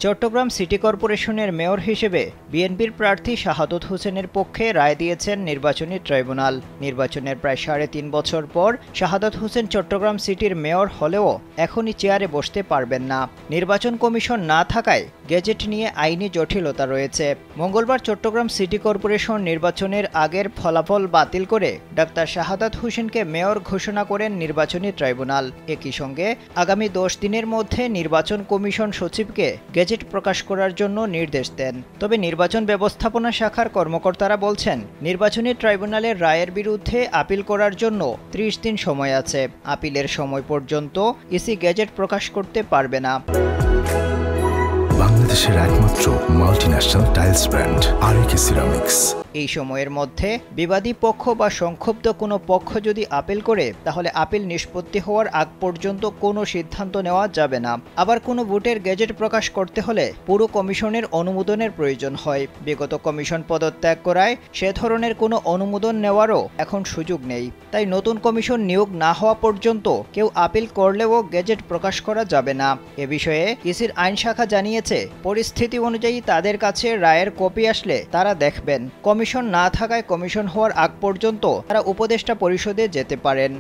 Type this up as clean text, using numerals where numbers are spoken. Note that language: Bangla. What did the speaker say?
চট্টগ্রাম সিটি কর্পোরেশনের মেয়র হিসেবে বিএনপির প্রার্থী শাহাদত হোসেনের পক্ষে রায় দিয়েছেন নির্বাচনী ট্রাইব্যুনাল। নির্বাচনের প্রায় ৩.৫ বছর পর শাহাদত হোসেন চট্টগ্রাম সিটির মেয়র হলেও এখনই চেয়ারে বসতে পারবেন না। নির্বাচন কমিশন না থাকায় গেজেট নিয়ে আইনি জটিলতা রয়েছে। মঙ্গলবার চট্টগ্রাম সিটি কর্পোরেশন নির্বাচনের আগের ফলাফল বাতিল করে ডাক্তার শাহাদাত হোসেনকে মেয়র ঘোষণা করেন নির্বাচনী ট্রাইব্যুনাল। একই সঙ্গে আগামী ১০ দিনের মধ্যে নির্বাচন কমিশন সচিবকে গেজেট প্রকাশ করার জন্য নির্দেশ দেন। তবে নির্বাচন ব্যবস্থাপনা শাখার কর্মকর্তারা বলছেন, নির্বাচনী ট্রাইব্যুনালের রায়ের বিরুদ্ধে আপিল করার জন্য ৩০ দিন সময় আছে। আপিলের সময় পর্যন্ত ইসি গেজেট প্রকাশ করতে পারবে না। বাংলাদেশের একমাত্র মাল্টিন্যাশনাল টাইলস ব্র্যান্ড আরএকে সিরামিক্স। এই সময়ের মধ্যে বিবাদী পক্ষ বা সংক্ষুব্ধ কোনো পক্ষ যদি আপিল করে, তাহলে আপিল নিষ্পত্তি হওয়ার আগ পর্যন্ত কোনো সিদ্ধান্ত নেওয়া যাবে না। আবার কোনো ভোটের গেজেট প্রকাশ করতে হলে পুরো কমিশনের অনুমোদনের প্রয়োজন হয়। বিগত কমিশন পদত্যাগ করায় সে ধরনের কোনো অনুমোদন নেওয়ারও এখন সুযোগ নেই। তাই নতুন কমিশন নিয়োগ না হওয়া পর্যন্ত কেউ আপিল করলেও গেজেট প্রকাশ করা যাবে না। এ বিষয়ে ইসির আইন শাখা জানিয়েছে, পরিস্থিতি অনুযায়ী তাদের কাছে রায়ের কপি আসলে তারা দেখবেন। কমিশন না থাকায় কমিশন হওয়ার আগ পর্যন্ত তারা উপদেষ্টা পরিষদে যেতে পারেন।